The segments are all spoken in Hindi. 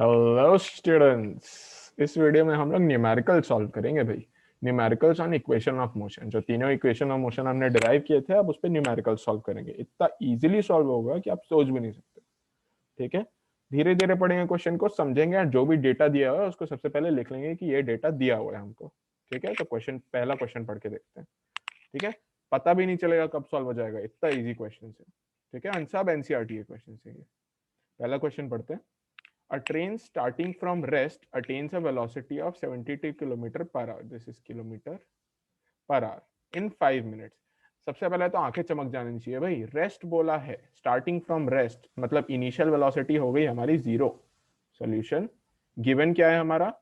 Hello students. इस वीडियो में हम लोग न्यूमेरिकल सॉल्व करेंगे भाई। Numericals on equation of motion, जो तीनों इक्वेशन ऑफ मोशन हमने डिराइव किए थे, अब उस पर न्यूमेरिकल सॉल्व करेंगे। इतना इजीली सॉल्व होगा कि आप सोच भी नहीं सकते। ठीक है, धीरे धीरे पढ़ेंगे, क्वेश्चन को समझेंगे और जो भी डेटा दिया हुआ है उसको सबसे पहले लिख लेंगे कि ये डेटा दिया हुआ है हमको। ठीक है, तो पहला क्वेश्चन पढ़ के देखते हैं। ठीक है, पता भी नहीं चलेगा कब सॉल्व हो जाएगा, इतना इजी क्वेश्चन है। ठीक है, सब एनसीईआरटी के क्वेश्चन है ये। पहला क्वेश्चन पढ़ते हैं। A train starting from rest attains a velocity of 72 km per hour. This is kilometer per hour in 5 minutes. सबसे पहले तो आंखें चमक जानी चाहिए भाई। रेस्ट बोला है, स्टार्टिंग फ्रॉम रेस्ट मतलब इनिशियल वेलोसिटी हो गई हमारी 0। सॉल्यूशन गिवन क्या है हमारा?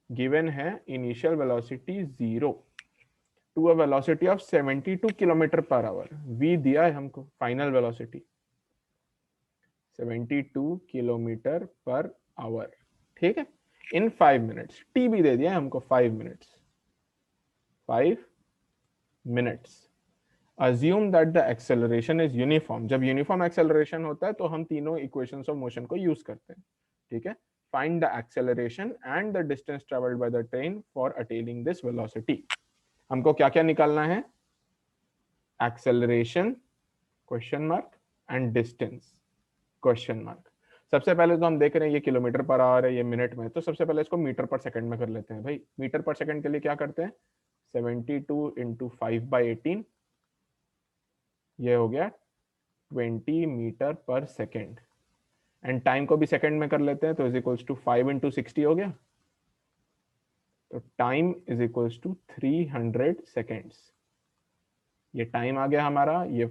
गिवन है initial velocity 0 to a velocity of 72 kilometre per hour. V दिया है हमको final velocity 72 kilometre per hour. ठीक है, इन 5 मिनट्स। टी भी दे दिया है हमको 5 minutes. 5 minutes. Assume that the acceleration is uniform. जब यूनिफॉर्म एक्सेलरेशन होता है तो हम तीनों इक्वेशंस ऑफ मोशन को यूज करते हैं। ठीक है, find the acceleration and the distance travelled by the train for attaining this velocity. हमको क्या क्या निकालना है? Acceleration question mark and distance question mark. सबसे पहले तो हम देख रहे हैं ये किलोमीटर पर आवर है, ये मिनट में, तो सबसे पहले इसको मीटर पर सेकंड में कर लेते हैं भाई। मीटर पर सेकंड के लिए क्या करते हैं? 72 इंटू 5/18, ये हो गया 20 मीटर पर सेकंड। एंड टाइम को भी सेकंड में कर लेते हैं, तो इज इक्वल्स टू 5 इंटू 60 हो गया। तो time is equals to 300 seconds. ये टाइम आ गया हमारा, ये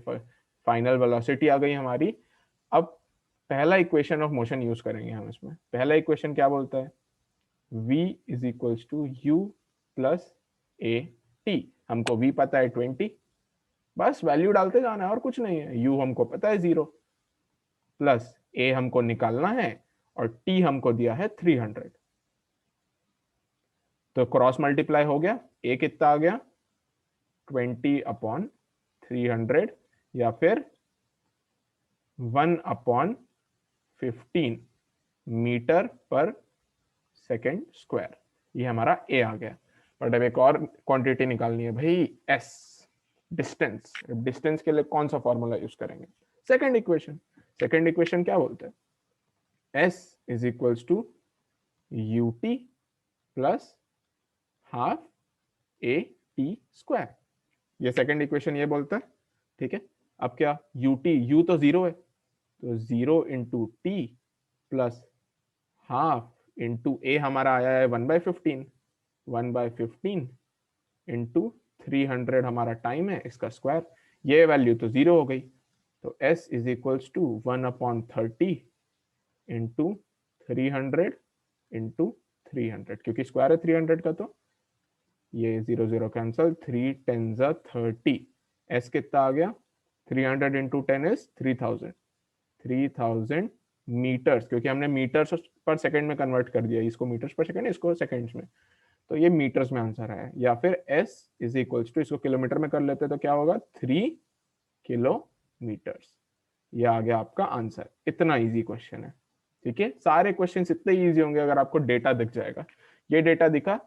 फाइनल वेलोसिटी आ गई हमारी। अब पहला इक्वेशन ऑफ मोशन यूज करेंगे हम इसमें। पहला इक्वेशन क्या बोलता है? v is equals to u plus a t. हमको v पता है 20, बस वैल्यू डालते जाना है और कुछ नहीं है। u हमको पता है 0, प्लस a हमको निकालना है और t हमको दिया है 300। तो क्रॉस मल्टीप्लाई हो गया, a कितना आ गया? 20/300 या फिर 1/15 मीटर पर सेकेंड स्क्वायर। ये हमारा ए आ गया। बट अब एक और क्वांटिटी निकालनी है भाई, एस, डिस्टेंस। डिस्टेंस के लिए कौन सा फॉर्मूला यूज करेंगे? Second equation. सेकेंड इक्वेशन क्या बोलते हैं? S is equals to u t plus half a t square. ये सेकेंड इक्वेशन ये बोलता है। ठीक है, अब क्या? यू टी, यू तो 0 है, तो 0 into T plus half into A हमारा आया है 1/15। 1/15 इंटू 300 हमारा टाइम है, इसका स्क्वायर। ये वैल्यू तो 0 हो गई, तो s is equals to 1/30 into 300 into 300, क्योंकि स्क्वायर है 300 का, तो ये 0 0 कैंसल। 3 10 30। s कितना आ गया? 300 इंटू 10 इज 3000। 3000 मीटर्स, क्योंकि हमने मीटर्स पर सेकंड में कन्वर्ट कर दिया, इसको मीटर्स पर सेकंड, इसको सेकंड्स में, तो ये मीटर्स में आंसर है। या फिर s इज इक्वल्स टू, इसको किलोमीटर में कर लेते तो क्या होगा? 3 किलोमीटर्स। ये आ गया आपका आंसर। इतना इजी क्वेश्चन है। ठीक है, सारे क्वेश्चन इतने इजी होंगे अगर आपको डेटा दिख जाएगा। ये डेटा दिखा,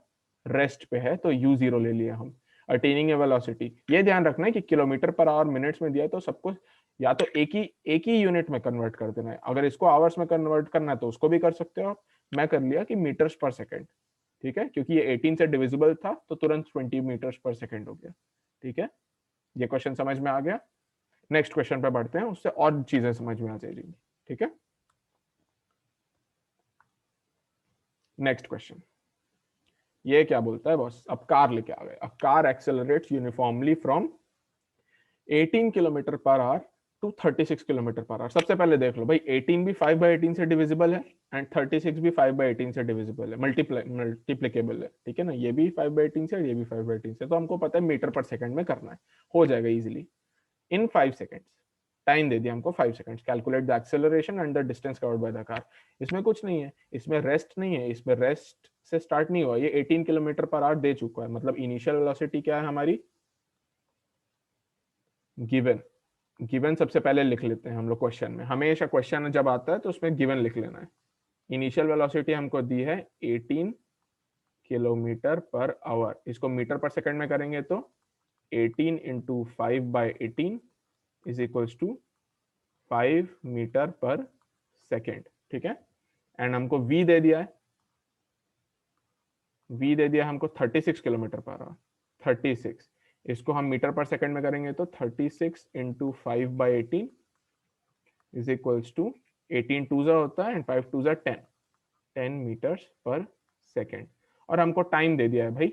रेस्ट पे है, तो u0 ले लिया हम। अटेनिंग ए वेलोसिटी, ये ध्यान रखना है कि किलोमीटर पर आवर मिनट्स में दिया है, तो सबको या तो एक ही यूनिट में कन्वर्ट कर देना है। अगर इसको आवर्स में कन्वर्ट करना है तो उसको भी कर सकते हो। मैं कर लिया कि मीटर्स पर सेकेंड। ठीक है, क्योंकि ये 18 से डिविजिबल था तो तुरंत 20 मीटर्स पर सेकेंड हो गया। ठीक है, ये क्वेश्चन समझ में आ गया। नेक्स्ट क्वेश्चन पे बढ़ते हैं, उससे और चीजें समझ में आ जाएगी। ठीक है, नेक्स्ट क्वेश्चन ये क्या बोलता है बॉस? अब कार लेके आ गए। अब car accelerates uniformly from 18 kilometre per hour to 36 kilometre per hour. सबसे पहले देख लो भाई, 18 भी 5/18 से डिविजिबल है एंड 36 भी 5/18 से डिविजिबल है, मल्टीप्लीकेबल है। ठीक है ना, ये भी 5/18 से, ये भी 5/18 से, तो हमको पता है मीटर पर सेकंड में करना है, हो जाएगा इजिली इन 5 सेकंड्स। टाइम दे दिया हमको 5 seconds. Calculate the acceleration and the distance covered by the car. इसमें कुछ नहीं है, इसमें रेस्ट नहीं है, इसमें रेस्ट से स्टार्ट नहीं हुआ। ये 18 किलोमीटर पर आवर दे चुका है, मतलब इनिशियल वेलोसिटी क्या है हमारी? गिवन गिवन सबसे पहले लिख लेते हैं हम लोग क्वेश्चन में, हमेशा क्वेश्चन जब आता है तो उसमें गिवन लिख लेना है। इनिशियल वेलोसिटी हमको दी है 18 किलोमीटर पर आवर, इसको मीटर पर सेकंड में करेंगे तो 18 into 5/18 is equals to 5 metre per second, ठीक है। एंड हमको v दे दिया है, v दे दिया हमको 36 किलोमीटर पर आवर, 36, इसको हम मीटर पर सेकंड में करेंगे तो 36 इंटू 5/18 इज इक्वल्स टू 18 टू जा होता है एंड 5 टू जा 10 मीटर्स पर सेकेंड। और हमको टाइम दे दिया है भाई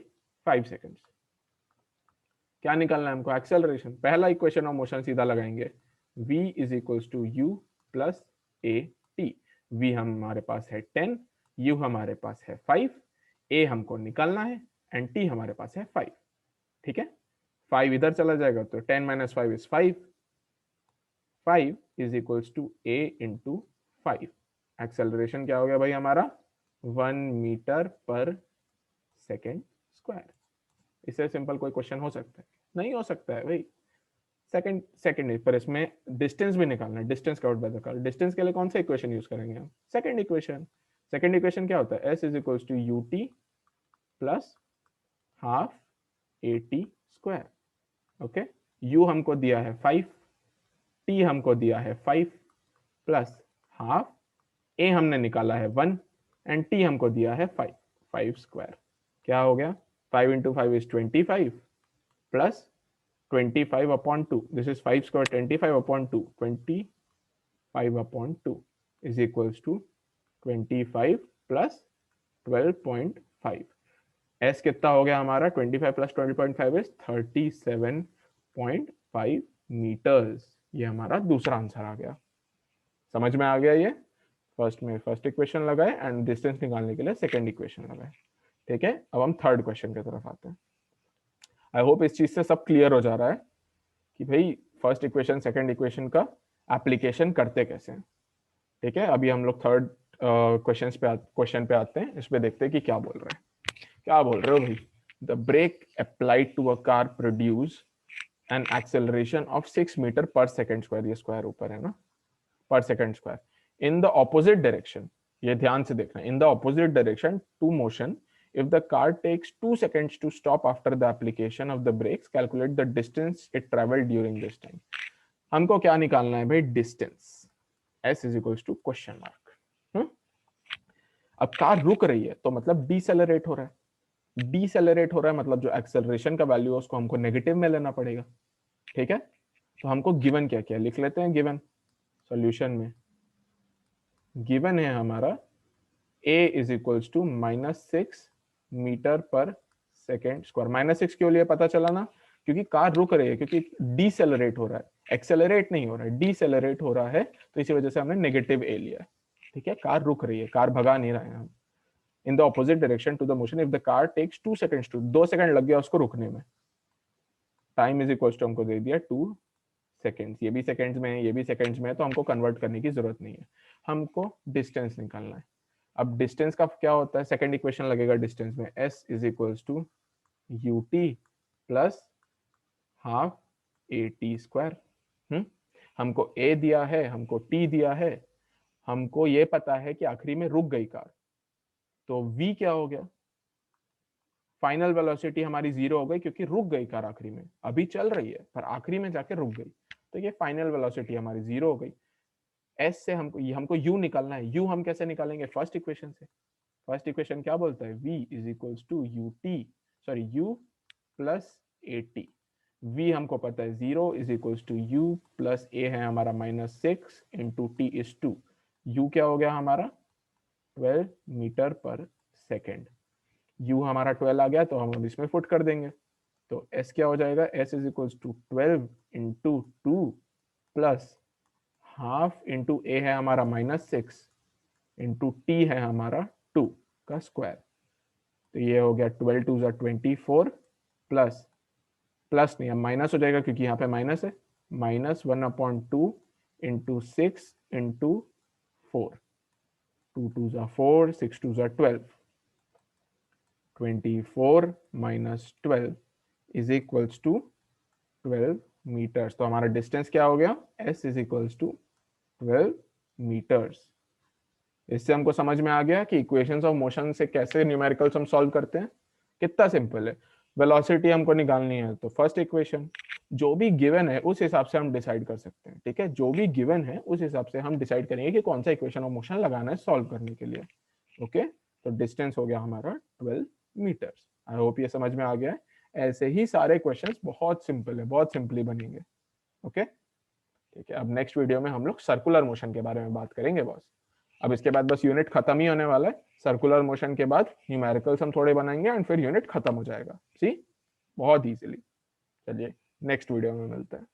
5 सेकेंड्स। क्या निकालना है हमको? एक्सेलरेशन। पहला इक्वेशन ऑफ मोशन सीधा लगाएंगे, v is equals to u plus a t. v हमारे पास है 10, u हमारे पास है 5, a हमको निकालना है एंड t हमारे पास है 5, ठीक है। 5 इधर चला जाएगा तो 10 minus 5 is 5, 5 is equals to a into 5। Acceleration क्या हो गया भाई हमारा? 1 मीटर पर सेकेंड स्क्वायर। इससे सिंपल कोई क्वेश्चन हो सकता है? नहीं हो सकता है भाई। सेकंड पर इसमें डिस्टेंस भी निकालना है, distance covered by the car. Distance के लिए कौन सा इक्वेशन यूज करेंगे हम? Second equation. सेकंड इक्वेशन क्या होता है? s is equals to u t plus half a t square. Okay, u हमको दिया है 5, t हमको दिया है 5 प्लस हाफ, a हमने निकाला है 1 एंड t हमको दिया है 5, 5 स्क्वायर। क्या हो गया? 5 into 5 is 25 plus 25 upon 2, this is 5 square, 25 upon 2, 25 upon 2 is equals to 25 plus 12.5। s कितना हो गया हमारा? 25 plus 12.5 is 37.5 मीटर्स। ये हमारा दूसरा आंसर आ गया। समझ में आ गया? ये फर्स्ट में फर्स्ट इक्वेशन लगाए एंड डिस्टेंस निकालने के लिए सेकंड इक्वेशन लगाए, ठीक है। अब हम थर्ड क्वेश्चन की तरफ आते हैं। आई होप इस चीज से सब क्लियर हो जा रहा है कि भाई फर्स्ट इक्वेशन सेकंड इक्वेशन का एप्लीकेशन करते कैसे हैं, ठीक है। अभी हम लोग थर्ड क्वेश्चन पे आते हैं। इस पे देखते हैं कि क्या बोल रहे हैं। क्या बोल रहे हो भाई? The brake applied to a car produce an acceleration of 6 metre per second square, ये स्क्वायर ऊपर है ना, per second square in the opposite direction. ये ध्यान से देखना, in the opposite direction to motion if the car takes 2 seconds to stop after the application of the brakes, calculate the distance it traveled during this time। हमको क्या निकालना है भाई? Distance. s is equals to question mark. अब कार रुक रही है तो मतलब डीसेलरेट हो रहा है, डीसेलरेट हो रहा है मतलब जो एक्सेलरेशन का वैल्यू है उसको हमको नेगेटिव में लेना पड़ेगा, ठीक है। तो हमको गिवन क्या क्या लिख लेते हैं गिवन सॉल्यूशन में। गिवन है हमारा a is equals to -6 metre per second square. -6 क्यों लिए पता चला ना? क्योंकि कार रुक रही है, क्योंकि डीसेलरेट हो रहा है, एक्सेलरेट नहीं हो रहा है, डीसेलरेट हो रहा है, तो इसी वजह से हमने नेगेटिव ए लिया, ठीक है। कार रुक रही है, कार भगा नहीं रहे हैं हम। In the opposite direction to the motion if the car takes 2 seconds to, 2 second लग गया उसको रुकने में। टाइम इज इक्वल टू हमको दे दिया 2 सेकेंड्स, ये भी सेकेंड्स में है, ये भी सेकेंड्स में है, तो हमको कन्वर्ट करने की जरूरत नहीं है, हमको डिस्टेंस निकालना है। अब डिस्टेंस का क्या होता है? सेकंड इक्वेशन लगेगा डिस्टेंस में, s is equals to u t plus half a t square. हमको a दिया है, हमको t दिया है, हमको ये पता है कि आखिरी में रुक गई कार, तो v क्या हो गया? फाइनल वेलोसिटी हमारी 0 हो गई क्योंकि रुक गई कार आखिरी में, अभी चल रही है पर आखिरी में जाके रुक गई, तो ये फाइनल वेलोसिटी हमारी 0 हो गई। s से हमको u निकालना है। u हम कैसे निकालेंगे? फर्स्ट इक्वेशन से। फर्स्ट इक्वेशन क्या बोलता है? v is equals to u t, sorry u plus a t. v हमको पता है 0 is equals to u plus a है हमारा -6 इंटू टी इज 2। u क्या हो गया हमारा? 12 मीटर पर सेकेंड। u हमारा 12 आ गया तो हम अब इसमें फुट कर देंगे, तो s क्या हो जाएगा? s is equals to 12 into 2 plus half into a है हमारा -6 इंटू t है हमारा 2 का स्क्वायर। तो ये हो गया 12 टू 24 प्लस प्लस नहीं, अब माइनस हो जाएगा क्योंकि यहाँ पे माइनस है, -1/2 into 6 into 4, 2 to 4, 6 to 12, 24 - 12 is equals to 12 metres. तो हमारा डिस्टेंस क्या हो गया, s is equals to 12 metres. इससे हमको समझ में आ गया कि इक्वेशंस ऑफ मोशन से कैसे न्यूमेरिकल्स हम सॉल्व करते हैं। कितना सिंपल है। वेलोसिटी हमको निकालनी है तो फर्स्ट इक्वेशन जो भी गिवन है उस हिसाब से हम डिसाइड कर सकते हैं। ठीक है, जो भी गिवन है उस हिसाब से हम डिसाइड करेंगे कि कौन सा इक्वेशन ऑफ मोशन लगाना है सॉल्व करने के लिए। ओके, तो डिस्टेंस हो गया हमारा 12 मीटर्स। आई होप ये समझ में आ गया है। ऐसे ही सारे क्वेश्चंस बहुत सिंपल है, बहुत सिंपली बनेंगे। ओके, ठीक है। अब नेक्स्ट वीडियो में हम लोग सर्कुलर मोशन के बारे में बात करेंगे बॉस। अब इसके बाद बस यूनिट खत्म ही होने वाला है। सर्कुलर मोशन के बाद न्यूमेरिकल्स हम थोड़े बनाएंगे एंड फिर यूनिट खत्म हो जाएगा। सी, बहुत इजीली। चलिए नेक्स्ट वीडियो में मिलते हैं।